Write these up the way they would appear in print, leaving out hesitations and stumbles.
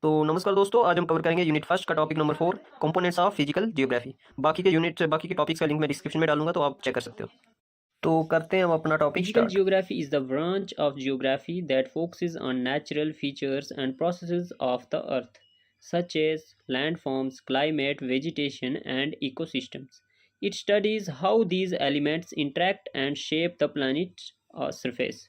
तो नमस्कार दोस्तों, आज हम कवर करेंगे यूनिट फर्स्ट का topic number 4 components of physical geography. बाकी के टॉपिक्स का लिंक मैं डिस्क्रिप्शन में डालूंगा, तो आप चेक कर सकते हो। तो करते हैं हम अपना topic Physical start. geography is the branch of geography that focuses on natural features and processes of the earth, such as landforms, climate, vegetation, and ecosystems. It studies how these elements interact and shape the planet's surface.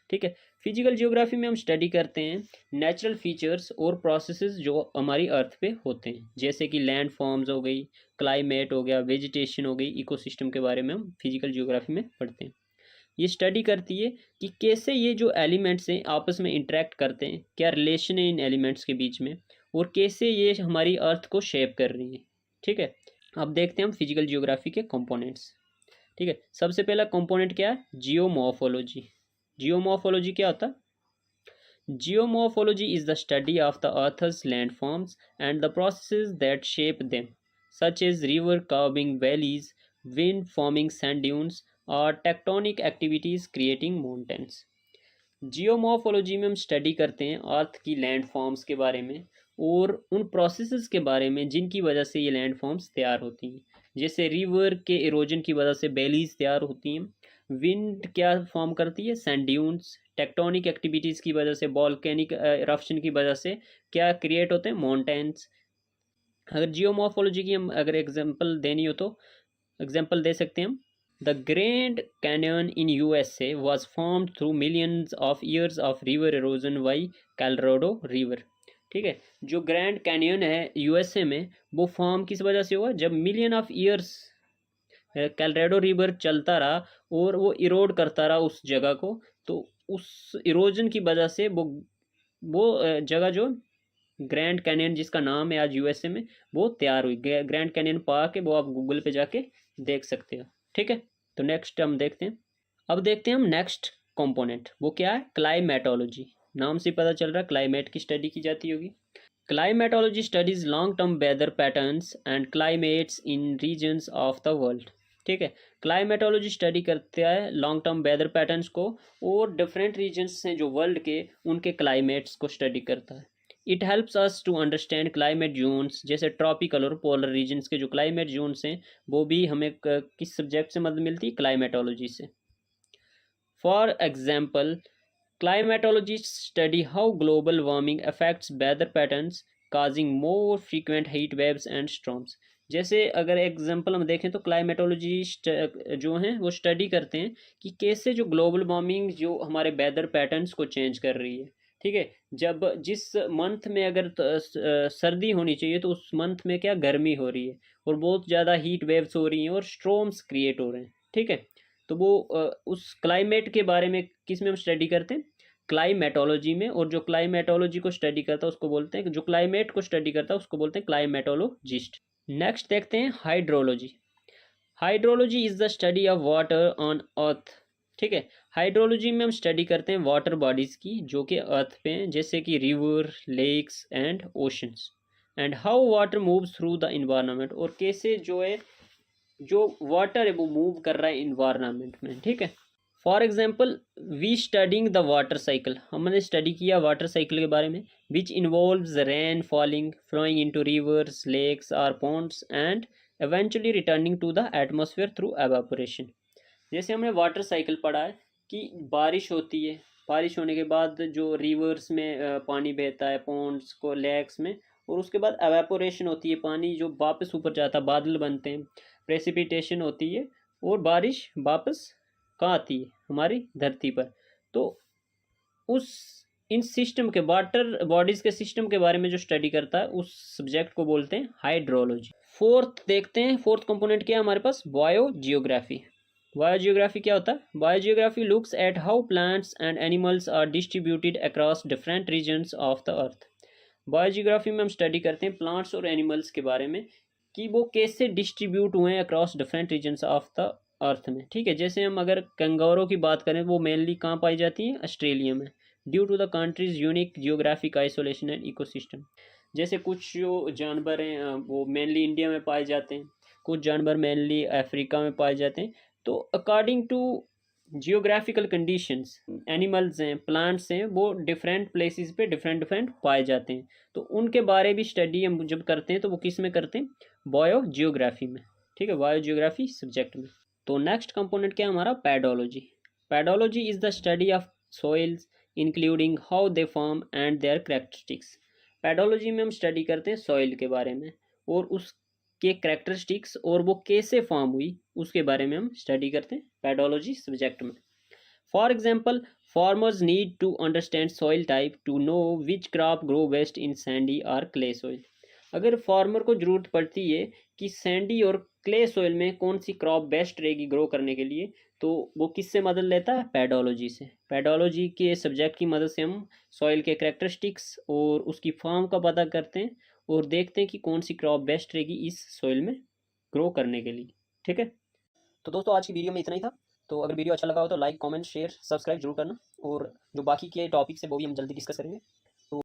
ठीक है। Physical geography में हम study करते हैं natural features और processes जो हमारी अर्थ पे होते हैं, जैसे कि लैंड फॉर्म्स हो गई, क्लाइमेट हो गया, वेजिटेशन हो गई, इकोसिस्टम के बारे में हम फिजिकल जियोग्राफी में पढ़ते हैं। ये स्टडी करती है कि कैसे ये जो एलिमेंट्स हैं आपस में इंटरेक्ट करते हैं, क्या रिलेशन है इन एलिमेंट्स के बीच में, और कैसे ये हमारी अर्थ को शेप कर रही है। ठीक है। अब देखते हैं हम फिजिकल जियोग्राफी के कंपोनेंट्स। ठीक है। सबसे पहला कंपोनेंट क्या है? जियोमॉर्फोलॉजी। जियोमॉर्फोलॉजी क्या होता है? Geomorphology is the study of the Earth's landforms and the processes that shape them, such as river carving valleys, wind forming sand dunes, or tectonic activities creating mountains. Geomorphology में हम study करते हैं अर्थ की land forms के बारे में और उन प्रोसेसेस के बारे में जिनकी वजह से ये लैंड फॉर्म्स तैयार होती हैं। जैसे रिवर के इरोजन की वजह से बेलीज तैयार होती हैं, विंड क्या फॉर्म करती है? Sand dunes. टेक्टोनिक एक्टिविटीज़ की वजह से, वॉल्केनिक इरप्शन की वजह से क्या क्रिएट होते हैं? माउंटेन्स। अगर जियोमॉर्फोलॉजी की हम अगर एग्जांपल देनी हो तो एग्जांपल दे सकते हैं हम। The Grand Canyon in USA was formed through millions of years of river erosion by Colorado River. ठीक है। जो ग्रैंड कैनियन है यूएसए में, वो फॉर्म किस वजह से हुआ? जब मिलियन ऑफ ईयर्स कैलरेडो रिवर चलता रहा और वो इरोड करता रहा उस जगह को, तो उस इरोजन की वजह से वो जगह जो ग्रैंड कैनियन जिसका नाम है आज यूएसए में, वो तैयार हुई। ग्रैंड कैनियन पार्क है, वो आप गूगल पे जाके देख सकते हो। ठीक है। तो नेक्स्ट हम देखते हैं। अब देखते हैं हम नेक्स्ट कंपोनेंट, वो क्या है? क्लाइमेटोलॉजी। नाम से पता चल रहा है क्लाइमेट की स्टडी की जाती होगी। Climatology studies long term weather patterns and climates in regions of the world. ठीक है। क्लाइमेटोलॉजी स्टडी करता है लॉन्ग टर्म वेदर पैटर्न्स को और डिफरेंट रीजन्स हैं जो वर्ल्ड के, उनके क्लाइमेट्स को स्टडी करता है। It helps us to understand climate zones, जैसे ट्रॉपिकल और पोलर रीजन्स के जो क्लाइमेट जोन्स हैं, वो भी हमें किस सब्जेक्ट से मदद मिलती है? क्लाइमेटोलॉजी से। For example, climatologists study how global warming affects weather patterns, causing more frequent heat waves and storms. जैसे अगर एग्जांपल हम देखें तो क्लाइमेटोलॉजिस्ट जो हैं वो स्टडी करते हैं कि कैसे जो ग्लोबल वार्मिंग जो हमारे वेदर पैटर्न्स को चेंज कर रही है। ठीक है। जब जिस मंथ में अगर सर्दी होनी चाहिए तो उस मंथ में क्या गर्मी हो रही है और बहुत ज़्यादा हीट वेव्स हो रही हैं और स्ट्रॉम्स क्रिएट हो रहे हैं। ठीक है। तो वो उस क्लाइमेट के बारे में किस में हम स्टडी करते हैं? क्लाइमेटोलॉजी में। और जो क्लाइमेटोलॉजी को स्टडी करता है उसको बोलते हैं, जो क्लाइमेट को स्टडी करता है उसको बोलते हैं क्लाइमेटोलॉजिस्ट। नेक्स्ट देखते हैं hydrology. Hydrology is the study of water on earth. ठीक है। हाइड्रोलॉजी में हम स्टडी करते हैं वाटर बॉडीज की जो कि अर्थ पे हैं, जैसे कि river, lakes and oceans, and how water moves through the environment, और कैसे जो है जो वाटर है वो मूव कर रहा है इन्वायरमेंट में। ठीक है। For example, we studying the water cycle, हमने स्टडी किया वाटर साइकिल के बारे में, which involves rain falling, flowing into rivers, lakes और ponds and eventually returning to the atmosphere through evaporation. जैसे हमने वाटर साइकिल पढ़ा है कि बारिश होती है, बारिश होने के बाद जो रिवर्स में पानी बहता है, पॉन्ड्स को, लेक्स में, और उसके बाद एवेपोरेशन होती है, पानी जो वापस ऊपर जाता है, बादल बनते हैं, प्रेसिपिटेशन होती है और बारिश वापस कहाँ आती है? हमारी धरती पर। तो उस इन सिस्टम के, वाटर बॉडीज के सिस्टम के बारे में जो स्टडी करता है उस सब्जेक्ट को बोलते हैं हाइड्रोलॉजी। फोर्थ देखते हैं, फोर्थ कंपोनेंट क्या है हमारे पास? बायोजियोग्राफी। बायोजियोग्राफी क्या होता है? Biogeography looks at how plants and animals are distributed across different regions of the earth. Biogeography में हम स्टडी करते हैं प्लांट्स और एनिमल्स के बारे में कि वो कैसे डिस्ट्रीब्यूट हुए हैं across different regions of the earth में। ठीक है। जैसे हम अगर कंगारू की बात करें, वो मेनली कहाँ पाई जाती हैं? ऑस्ट्रेलिया में, due to the country's unique geographic isolation and ecosystem. जैसे कुछ जो जानवर हैं वो मेनली इंडिया में पाए जाते हैं, कुछ जानवर मेनली अफ्रीका में पाए जाते हैं। तो according to geographical conditions, animals हैं, प्लांट्स हैं, वो डिफरेंट प्लेसेस पे डिफरेंट डिफरेंट पाए जाते हैं, तो उनके बारे में स्टडी हम जब करते हैं तो वो किस में करते हैं, बायो जियोग्राफी में। ठीक है, बायो जियोग्राफी सब्जेक्ट में। तो नेक्स्ट कंपोनेंट क्या है हमारा, pedology. Pedology is the study of soils including how they form and their characteristics. Pedology में हम स्टडी करते हैं सॉइल के बारे में और उसके कैरेक्टरिस्टिक्स और वो कैसे फॉर्म हुई उसके बारे में हम स्टडी करते हैं पैडोलॉजी सब्जेक्ट में। For example, farmers need to understand soil type to know which crop grow best in sandy और क्ले सॉइल। अगर फार्मर को ज़रूरत पड़ती है कि सैंडी और क्ले सॉइल में कौन सी क्रॉप बेस्ट रहेगी ग्रो करने के लिए, तो वो किससे मदद लेता है, पैडोलॉजी से। पैडोलॉजी के सब्जेक्ट की मदद से हम सॉइल के कैरेक्टरिस्टिक्स और उसकी फॉर्म का पता करते हैं और देखते हैं कि कौन सी क्रॉप बेस्ट रहेगी इस सॉइल में ग्रो करने के लिए। ठीक है, तो दोस्तों आज की वीडियो में इतना ही था। तो अगर वीडियो अच्छा लगा हो तो लाइक कमेंट शेयर सब्सक्राइब जरूर करना, और जो बाकी के टॉपिक्स है वो भी हम जल्दी डिस्कस करेंगे।